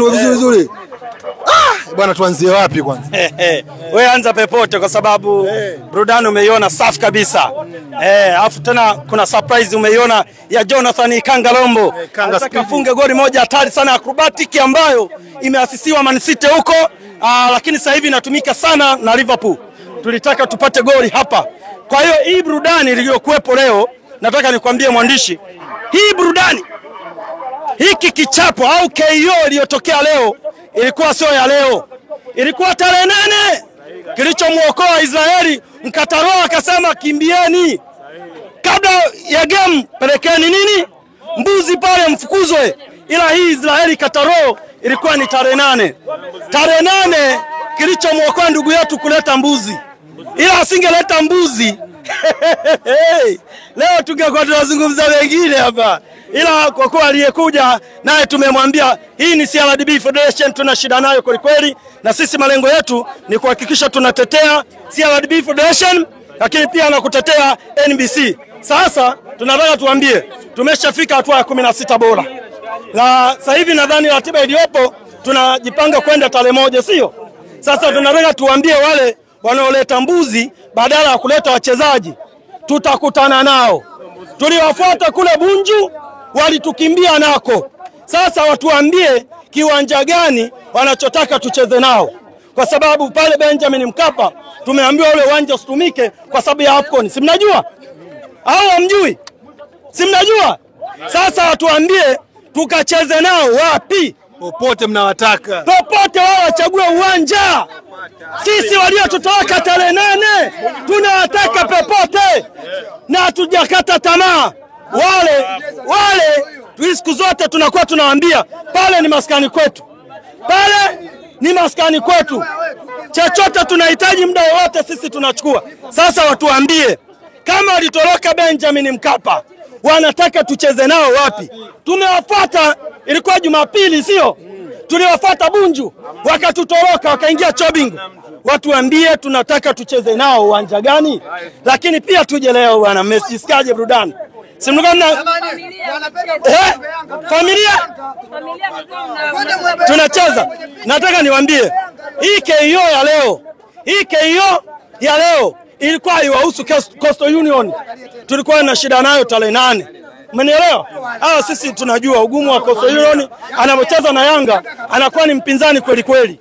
vizuri. Bwana tuanzie wapi kwanza? Wewe anza pepote kwa sababu burudani umeiona safi kabisa. Alafu tena kuna surprise umeiona ya Jonathan Kangalombo. Anataka afunge goli moja hatari sana acrobatic ambayo imeasisiwa Man City huko, lakini sasa hivi inatumika sana na Liverpool. Tulitaka tupate goli hapa. Kwa hiyo hii burudani iliyokuepo leo, nataka nikwambie mwandishi, hii burudani, hiki kichapo au KO iliyotokea leo ilikuwa sio ya leo. Ilikuwa tarehe 8 kilichomuokoa Israeli. Mkataroa akasema kimbieni. Kabla ya game pelekeni nini? Mbuzi pale mfukuzwe. Ila hii Israeli Kataro ilikuwa ni tarehe 8. Tarehe 8 kilichomuokoa ndugu yetu kuleta mbuzi. Ila asingeleta mbuzi leo tungekuwa tunazungumza wengine hapa. Ila kwa kuwa aliyekuja naye tumemwambia hii ni CRDB Federation, tuna shida nayo kweli kweli, na sisi malengo yetu ni kuhakikisha tunatetea CRDB Federation lakini pia na kutetea NBC. Sasa tunataka tuambie tumeshafika hatua ya 16 bora. Na sasa hivi nadhani ratiba iliyopo tunajipanga kwenda tarehe 1, sio? Sasa tunataka tuambie wale wanaoleta mbuzi badala ya kuleta wachezaji, tutakutana nao. Tuliwafuata kule Bunju, walitukimbia nako. Sasa watuambie kiwanja gani wanachotaka tucheze nao. Kwa sababu pale Benjamin Mkapa tumeambiwa ule uwanja usitumike kwa sababu ya AFCON. Si mnajua? Au hamjui? Si mnajua? Sasa watuambie tukacheze nao wapi? Popote mnawataka. Popote wao wachague uwanja. Sisi waliotutoka tarehe 8 tunawataka popote. Na hatujakata tamaa. Wale siku zote tunakuwa tunawaambia pale ni maskani kwetu. Pale ni maskani kwetu. Chochote tunahitaji muda wote sisi tunachukua. Sasa watuambie kama walitoroka Benjamin Mkapa wanataka tucheze nao wapi? Tumewafuata, ilikuwa Jumapili sio? Tuliwafuata Bunju, wakatutoroka wakaingia Chobingu. Watuambie tunataka tucheze nao uwanja gani? Lakini pia tuje leo bwana, mmesikiaje burudani? Si mnagana familia tunacheza. Nataka niwaambie hii KO ya leo ilikuwa haiwahusu Coastal Union. Tulikuwa na shida nayo tarehe 8. Umenielewa? Sisi tunajua ugumu wa Coastal Union, anapocheza na Yanga anakuwa ni mpinzani kweli kweli.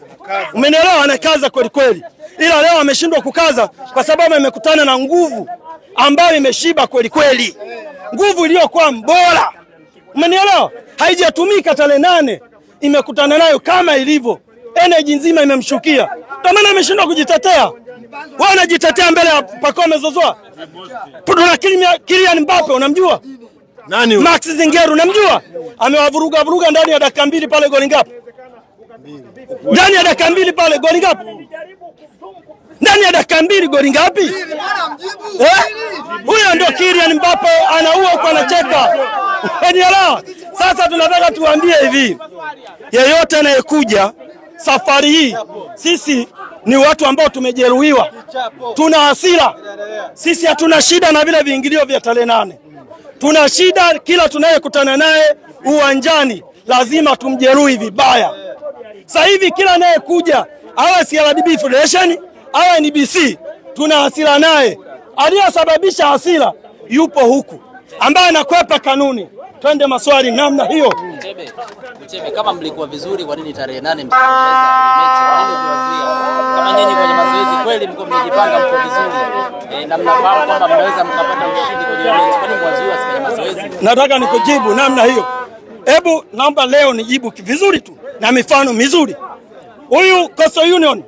Umenielewa? Anakaza kweli kweli. Ila leo ameshindwa kukaza kwa sababu amekutana na nguvu ambayo imeshiba kweli kweli. Nguvu iliyokuwa bora. Umenielewa? Haijatumika tarehe 8. Imekutana nayo kama ilivyo. Energy nzima imemshukia. Kwa maana ameshindwa kujitetea. Wao wanajitetea mbele ya Pacome Zouzoua. Tuna Kylian Mbappe unamjua? Nani huyo? Max Zingeru unamjua? Amewavuruga ndani ya dakika 2 pale goli ngapi? Ndani ya dakika 2 pale goli ngapi? Ndani ya dakika 2 goli ngapi? Huyo ndio Kylian Mbappe, anaua huko anacheka. Unielewa? Sasa tunataka tuambie hivi. Yeyote anayekuja safari hii, sisi ni watu ambao tumejeruhiwa. Tuna hasira. Sisi hatuna shida na vile viingilio vya tarehe 8. Tuna shida kila tunayekutana naye uwanjani lazima tumjeruhi vibaya. Sasa hivi kila anayekuja awe CRDB Federation, awe NBC, tuna hasira naye. Aliyesababisha hasira yupo huku ambaye anakwepa kanuni. Twende maswali namna hiyo. Mchebe, kama mlikuwa vizuri kwa nini tarehe 8 msicheza mechi? Kwa nini mliwazuia? Kama nyinyi kwenye mazoezi kweli mko mmejipanga mko vizuri. Na mnafahamu kwamba mnaweza mkapata ushindi kwenye mechi. Kwa nini mwazuia kwenye mazoezi? Nataka nikujibu namna hiyo. Hebu naomba leo nijibu vizuri tu na mifano mizuri. Huyu Coastal Union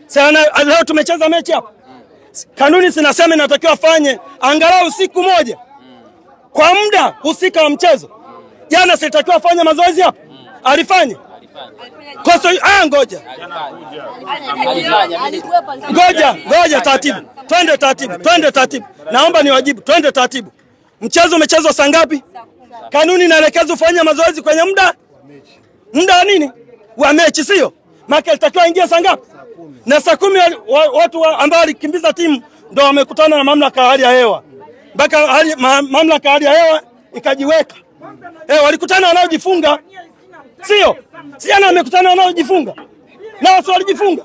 sana leo tumecheza mechi hapa. Kanuni zinasema inatakiwa afanye angalau siku moja kwa muda husika wa mchezo. Jana sitakiwa afanye mazoezi hapa. Alifanya. Coastal ngoja taratibu. Twende taratibu. Naomba niwajibu, twende taratibu. Mchezo umechezwa saa ngapi? Kanuni inaelekeza ufanye mazoezi kwenye muda nini? Wa mechi sio? Maka alitakiwa ingia saa ngapi? Na saa 10 watu ambao walikimbiza timu ndio wamekutana na mamlaka ya hali ya hewa. Mpaka mamlaka ya hali ya hewa ikajiweka. Walikutana wanaojifunga Sio? Sijana amekutana wanaojifunga. Na watu walijifunga.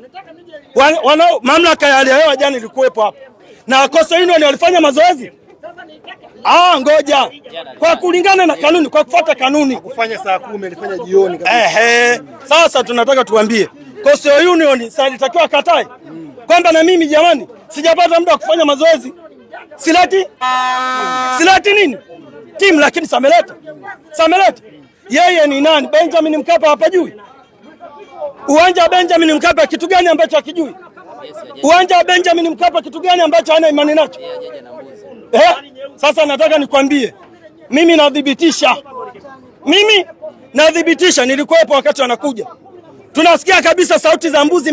Mamlaka ya hali ya hewa jana ilikuwepo hapa. Na Coastal Union walifanya mazoezi. Ngoja. Kwa kulingana na kanuni, kwa kufuata kanuni. Kufanya saa 10 ilifanya jioni kabisa. Sasa tunataka tuambie Coastal Union sasa ilitakiwa katae. Kwamba na mimi jamani sijapata muda wa kufanya mazoezi. Silati nini? Timu lakini Sameleta. Yeye ni nani? Benjamin Mkapa hapajui. Uwanja wa Benjamin Mkapa kitu gani ambacho hakijui? Uwanja wa Benjamin Mkapa kitu gani ambacho hana imani nacho? Sasa nataka nikwambie. Mimi nadhibitisha nilikuwepo wakati wanakuja. Tunasikia kabisa sauti za mbuzi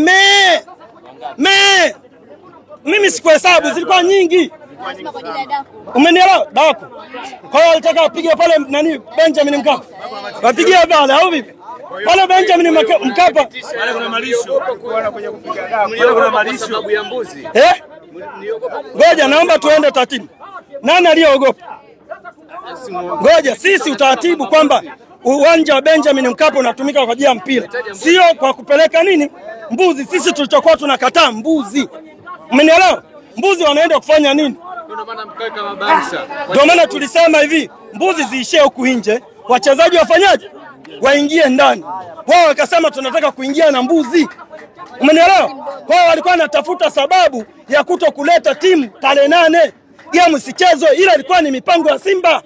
Mimi sikuhesabu zilikuwa nyingi. Umenielewa? Daku. Kwa hiyo alitaka apige pale nani Benjamin Mkapa. Wapigie pale au vipi? Pale Benjamin Mkapa. Pale kuna malisho. Kuona kwenye kupiga daku. Pale kuna malisho sababu ya mbuzi. Ngoja naomba tuende taratibu. Nani aliyeogopa? Ngoja sisi utaratibu kwamba uwanja wa Benjamin Mkapa unatumika kwa ajili ya mpira. Sio kwa kupeleka nini? Mbuzi. Sisi tulichokuwa tunakataa mbuzi. Umenielewa? Mbuzi wanaenda kufanya nini? Ndio maana tulisema hivi, mbuzi ziishie huku nje, wachezaji wafanyaje? Waingie ndani. Wao wakasema tunataka kuingia na mbuzi. Umenielewa? Wao walikuwa wanatafuta sababu ya kuto kuleta timu tarehe 8. Game sichezo, ila ilikuwa ni mipango ya Simba.